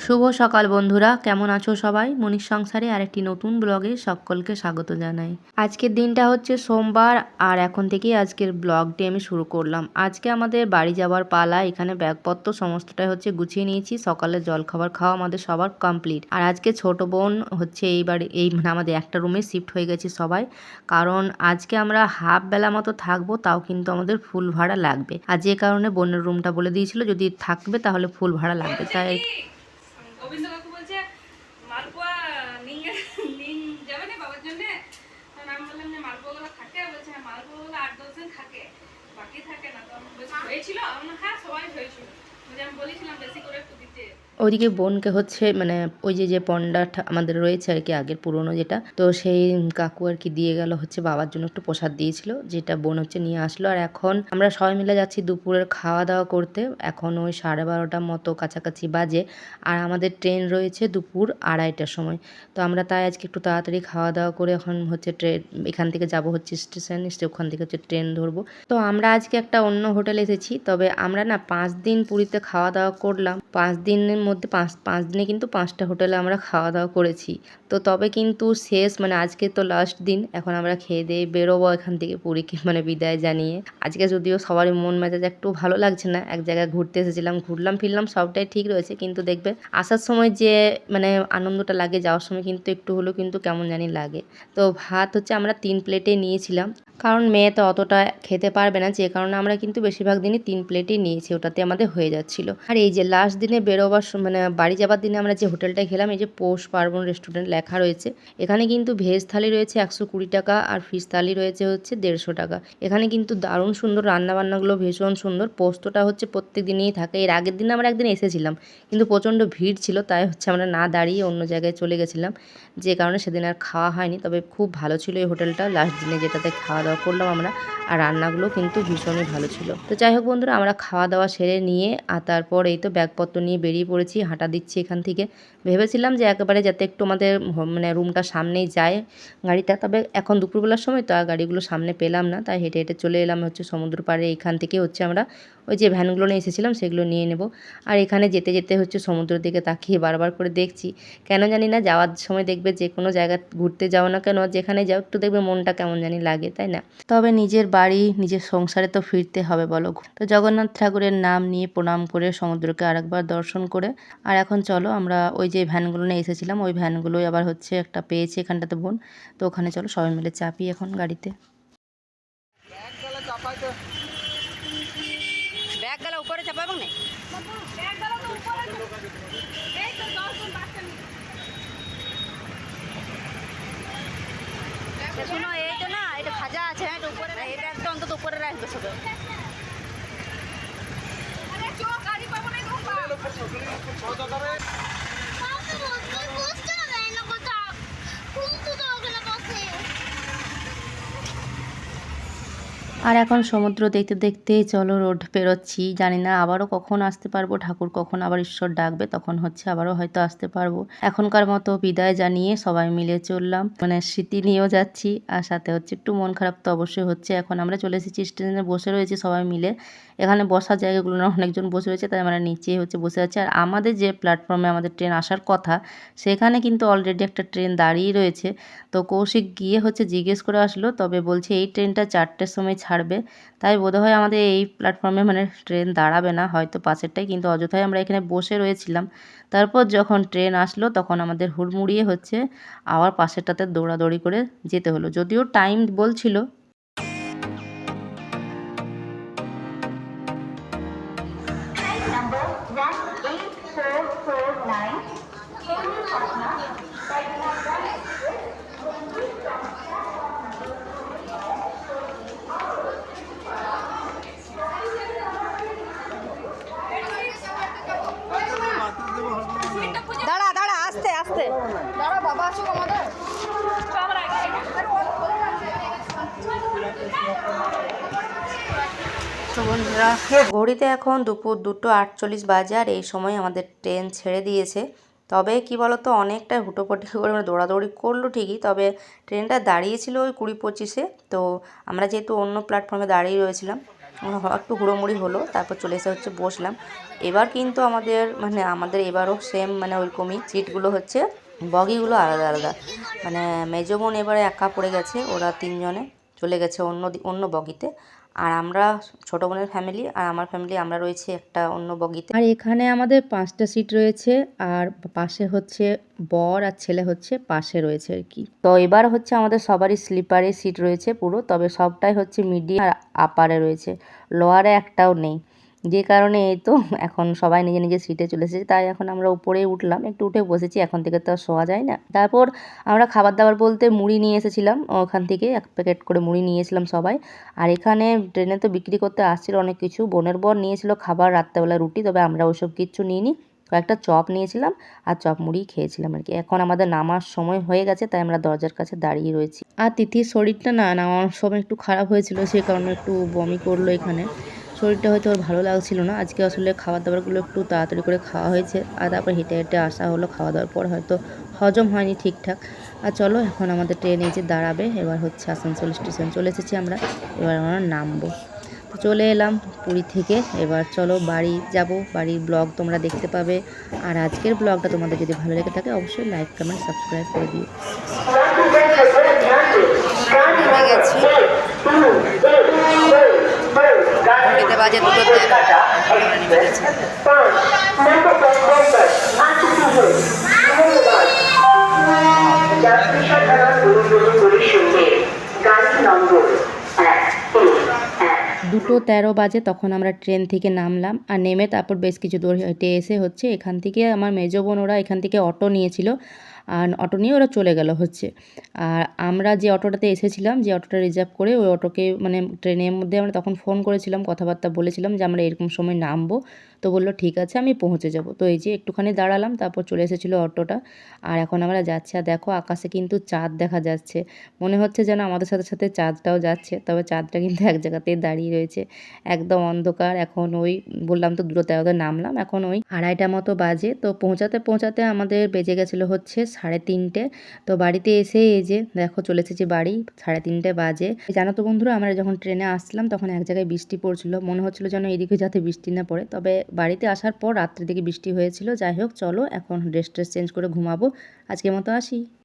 শুভ সকাল বন্ধুরা, কেমন আছো সবাই? মনীষ সংসারে আরেকটি নতুন ব্লগে সকলকে স্বাগত জানাই। আজকের দিনটা হচ্ছে সোমবার, আর এখন থেকেই আজকের ব্লগটি আমি শুরু করলাম। আজকে আমাদের বাড়ি যাওয়ার পালা। এখানে ব্যাগপত্র সমস্তটাই হচ্ছে গুছিয়ে নিয়েছি। সকালে জলখাবার খাওয়া আমাদের সবার কমপ্লিট। আর আজকে ছোট বোন হচ্ছে মানে আমাদের একটা রুমে শিফট হয়ে গেছি সবাই, কারণ আজকে আমরা হাফ বেলা মতো থাকবো, তাও কিন্তু আমাদের ফুল ভাড়া লাগবে। আর যে কারণে বোনের রুমটা বলে দিয়েছিল যদি থাকবে তাহলে ফুল ভাড়া লাগবে, তাই গোবিন্দ কাকু বলছে মালপোয়া নিন যাবে না বাবার জন্য। তখন আমি বললাম যে মালপোয়াগুলো থাকে, বলছে হ্যাঁ মালপোয়াগুলো 8-10 দিন থাকে, বাকি থাকে না। তো আমি বলছি হয়েছিল, আমার হ্যাঁ সবাই হয়েছিল, আমি বলেছিলাম বেশি করে একটু দিতে। ওইদিকে বোনকে হচ্ছে মানে ওই যে পন্ডা আমাদের রয়েছে আর কি, আগের পুরনো যেটা, তো সেই কাকু আর কি দিয়ে গেল হচ্ছে বাবার জন্য একটু প্রসাদ দিয়েছিল, যেটা বোন হচ্ছে নিয়ে আসলো। আর এখন আমরা সবাই মিলে যাচ্ছি দুপুরের খাওয়া দাওয়া করতে। এখন ওই 12:30টার মতো কাছাকাছি বাজে, আর আমাদের ট্রেন রয়েছে দুপুর 2:30টার সময়। তো আমরা তাই আজকে একটু তাড়াতাড়ি খাওয়া দাওয়া করে এখন হচ্ছে ট্রেন, এখান থেকে যাব হচ্ছে স্টেশন, ওখান থেকে হচ্ছে ট্রেন ধরবো। তো আমরা আজকে একটা অন্য হোটেলে এসেছি, তবে আমরা না 5 দিন পুরীতে খাওয়া দাওয়া করলাম। 5 দিনের মধ্যে পাঁচ দিনে কিন্তু 5টা হোটেলে আমরা খাওয়া দাওয়া করেছি। তো তবে কিন্তু শেষ মানে আজকে তো লাস্ট দিন, এখন আমরা খেয়ে দিয়ে বেরোবো এখান থেকে পুরীকে মানে বিদায় জানিয়ে। আজকে যদিও সবারই মন মেজাজ একটু ভালো লাগছে না, এক জায়গায় ঘুরতে এসেছিলাম, ঘুরলাম ফিরলাম সবটাই ঠিক রয়েছে, কিন্তু দেখবে আসার সময় যে মানে আনন্দটা লাগে, যাওয়ার সময় কিন্তু একটু হলেও কিন্তু কেমন জানি লাগে। তো ভাত হচ্ছে আমরা 3 প্লেটে নিয়েছিলাম, কারণ মেয়ে তো অতটা খেতে পারবে না, যে কারণে আমরা কিন্তু বেশিরভাগ দিনই 3 প্লেটই নিয়েছি, ওটাতে আমাদের হয়ে যাচ্ছিল। আর এই যে লাস্ট দিনে বেরোবার মানে বাড়ি যাবার দিনে আমরা যে হোটেলটায় খেলাম, এই যে পৌষ পার্বণ রেস্টুরেন্ট লেখা রয়েছে, এখানে কিন্তু ভেজ থালি রয়েছে 120 টাকা, আর ফিশ থালি রয়েছে হচ্ছে 150 টাকা। এখানে কিন্তু দারুণ সুন্দর রান্নাবান্নাগুলো, ভীষণ সুন্দর। পোস্তটা হচ্ছে প্রত্যেক দিনই থাকে। এর আগের দিন আমরা একদিন এসেছিলাম, কিন্তু প্রচণ্ড ভিড় ছিল, তাই হচ্ছে আমরা না দাঁড়িয়ে অন্য জায়গায় চলে গেছিলাম, যে কারণে সেদিন আর খাওয়া হয়নি। তবে খুব ভালো ছিল এই হোটেলটা, লাস্ট দিনে যেটাতে খাওয়া দাওয়া করলাম আমরা, আর রান্নাগুলো কিন্তু ভীষণই ভালো ছিল। তো যাই হোক বন্ধুরা, আমরা খাওয়া দাওয়া সেরে নিয়ে আর তারপর এই তো ব্যাগপত্র নিয়ে বেরিয়ে পড়েছি, হাঁটা দিচ্ছি এখান থেকে। ভেবেছিলাম যে একেবারে যাতে একটু আমাদের মানে রুমটা সামনেই যায় গাড়িটা, তবে এখন দুপুরবেলার সময় তো আর গাড়িগুলো সামনে পেলাম না, তাই হেঁটে হেঁটে চলে এলাম হচ্ছে সমুদ্র পাড়ে। এখান থেকে হচ্ছে আমরা ওই যে ভ্যানগুলো নিয়ে এসেছিলাম সেগুলো নিয়ে নেব। আর এখানে যেতে যেতে হচ্ছে সমুদ্রের দিকে তাকিয়ে বারবার করে দেখছি, কেন জানি না যাওয়ার সময় দেখবে যে কোনো জায়গা ঘুরতে যাও না কেন, যেখানে যাও একটু দেখবে মনটা কেমন জানি লাগে, তাই না? তবে নিজের বাড়ি নিজের সংসারে তো ফিরতে হবে বলো। তো জগন্নাথ ঠাকুরের নাম নিয়ে প্রণাম করে সমুদ্রকে আরেকবার দর্শন করে, আর এখন চলো আমরা ওই যে ভ্যানগুলো নিয়ে এসেছিলাম ওই ভ্যানগুলোই আবার হচ্ছে একটা পেয়েছি এখানটাতে বোন, তো ওখানে চলো সবাই মিলে চাপি এখন গাড়িতে। ব্যাগ গেল উপরে চাপাবো না, ব্যাগ গেল তো উপরে, এই তো 10 জন বাচ্চা নিয়ে। শোনো এই তো না, এটা ভাজা আছে, এটা উপরে, এটা একটা অন্তত উপরে রাখবে সব। আরে চোখ গাড়ি পাবো না বাবা, আর এখন সমুদ্র দেখতে দেখতে চলো রোড পেরোচ্ছি, জানি না আবারও কখন আসতে পারবো, ঠাকুর কখন আবার ঈশ্বর ডাকবে তখন হচ্ছে আবারও হয়তো আসতে পারবো। এখনকার মতো বিদায় জানিয়ে সবাই মিলে চললাম, মানে স্মৃতি নিয়েও যাচ্ছি, আর সাথে হচ্ছে একটু মন খারাপ তো অবশ্যই হচ্ছে। এখন আমরা চলে এসেছি স্টেশনে, বসে রয়েছি সবাই মিলে। এখানে বসার জায়গাগুলো না অনেকজন বসে রয়েছে, তাই আমরা নিচে হচ্ছে বসে আছি। আর আমাদের যে প্ল্যাটফর্মে আমাদের ট্রেন আসার কথা, সেখানে কিন্তু অলরেডি একটা ট্রেন দাঁড়িয়ে রয়েছে। তো কৌশিক গিয়ে হচ্ছে জিজ্ঞেস করে আসলো, তবে বলছে এই ট্রেনটা 4টের সময় ছাড়বে, তাই বোধহয় আমাদের এই প্ল্যাটফর্মে মানে ট্রেন দাঁড়াবে না, হয়তো পাশেরটাই। কিন্তু অযথাই আমরা এখানে বসে রয়েছিলাম। তারপর যখন ট্রেন আসলো তখন আমাদের হুড়মুড়িয়ে হচ্ছে আবার পাশেরটাতে দৌড়াদৌড়ি করে যেতে হলো, যদিও টাইম বলছিল। দাঁড়া দাঁড়া, আস্তে আস্তে দাঁড়া, বাবা আসুক আমাদের। তো বন্ধুরা, ঘড়িতে এখন দুপুর 2:48 বাজে, আর এই সময় আমাদের ট্রেন ছেড়ে দিয়েছে। তবে কি বলতো, অনেকটা হুটোপাটি করে মানে দৌড়াদৌড়ি করলো ঠিকই, তবে ট্রেনটা দাঁড়িয়েছিল ওই 20-25-এ। তো আমরা যেহেতু অন্য প্ল্যাটফর্মে দাঁড়িয়ে রয়েছিলাম, একটু হুড়োমুড়ি হলো, তারপর চলে এসে হচ্ছে বসলাম। এবার কিন্তু আমাদের এবারও সেম ওইরকমই সিটগুলো হচ্ছে, বগিগুলো আলাদা আলাদা। মেজো বোন এবারে একা পড়ে গেছে, ওরা তিনজনে চলে গেছে অন্য বগিতে। আর আমরা ছোটো বোনের ফ্যামিলি আর আমার ফ্যামিলি আমরা রয়েছি একটা অন্য বগিতে। আর এখানে আমাদের 5টা সিট রয়েছে, আর পাশে হচ্ছে বর আর ছেলে হচ্ছে পাশে রয়েছে আর কি। তো এবার হচ্ছে আমাদের সবারই স্লিপারে সিট রয়েছে পুরো, তবে সবটাই হচ্ছে মিডিয়াম আর আপারে রয়েছে, লোয়ারে একটাও নেই। যে কারণে এই তো এখন সবাই নিজে নিজে সিটে চলে এসেছে, তাই এখন আমরা উপরে উঠলাম, একটু উঠে বসেছি, এখন থেকে তো আর শোয়া যায় না। তারপর আমরা খাবার দাবার বলতে মুড়ি নিয়ে এসেছিলাম, ওখান থেকে 1 প্যাকেট করে মুড়ি নিয়েছিলাম সবাই। আর এখানে ট্রেনে তো বিক্রি করতে আসছিল অনেক কিছু, বোনের বর নিয়েছিল খাবার রাত্রেবেলা রুটি, তবে আমরা ওইসব কিচ্ছু নিইনি, কয়েকটা চপ নিয়েছিলাম আর চপ মুড়ি খেয়েছিলাম আর কি। এখন আমাদের নামার সময় হয়ে গেছে, তাই আমরা দরজার কাছে দাঁড়িয়ে রয়েছি। আর তিথির শরীরটা নামার সময় একটু খারাপ হয়েছিল, সেই কারণে একটু বমি করলো এখানে, শরীরটা হয়তো ওর ভালো লাগছিল না। আজকে আসলে খাবার দাবারগুলো একটু তাড়াতাড়ি করে খাওয়া হয়েছে, আর তারপর হেঁটে হেঁটে আসা হলো, খাওয়া দাওয়ার পর হয়তো হজম হয়নি ঠিকঠাক। আর চলো এখন আমাদের ট্রেন এই যে দাঁড়াবে, এবার হচ্ছে আসানসোল স্টেশন চলে এসেছি আমরা, এবার আমরা নামবো। তো চলে এলাম পুরী থেকে, এবার চলো বাড়ি যাব, বাড়ির ব্লগ তোমরা দেখতে পাবে। আর আজকের ব্লগটা তোমাদের যদি ভালো লেগে থাকে অবশ্যই লাইক কমেন্ট সাবস্ক্রাইব করে দিও। নেমে গেছি, ঘড়িতে বাজে 2:13, আমরা নেমে গেছি। দুটো 13 বাজে তখন আমরা ট্রেন থেকে নামলাম, আর নেমে তারপর বেশ কিছু দূর হেঁটে এসে হচ্ছে এখান থেকে আমার মেজো বোন ওরা এখান থেকে অটো নিয়েছিল, আর অটো নিয়ে ওরা চলে গেল হচ্ছে। আর আমরা যে অটোটাতে এসেছিলাম, যে অটোটা রিজার্ভ করে, ওই অটোকে ট্রেনের মধ্যে আমরা তখন ফোন করেছিলাম, কথাবার্তা বলেছিলাম যে আমরা এরকম সময় নামবো, তো বললো ঠিক আছে আমি পৌঁছে যাব। তো এই যে একটুখানি দাঁড়ালাম, তারপর চলে এসেছিলো অটোটা। আর এখন আমরা যাচ্ছি, আর দেখো আকাশে কিন্তু চাঁদ দেখা যাচ্ছে, মনে হচ্ছে যেন আমাদের সাথে সাথে চাঁদটাও যাচ্ছে, তবে চাঁদটা কিন্তু এক জায়গাতেই দাঁড়িয়ে রয়েছে, একদম অন্ধকার। এখন ওই বললাম তো 2:13 নামলাম, এখন ওই 2:30 মতো বাজে। তো পৌঁছাতে পৌঁছাতে আমাদের বেজে গেছিলো হচ্ছে 3:30। তো বাড়িতে এসে এই যে দেখো চলে এসেছি বাড়ি, 3:30 বাজে। জানো তো বন্ধুরা, আমরা যখন ট্রেনে আসছিলাম তখন এক জায়গায় বৃষ্টি পড়ছিল, মনে হচ্ছিল যেন এদিকে যাতে বৃষ্টি না পড়ে, তবে বাড়িতে আসার পর রাত্রের দিকে বৃষ্টি হয়েছিল। যাই হোক চলো এখন ড্রেস চেঞ্জ করে ঘুমাবো, আজকের মতো আসি।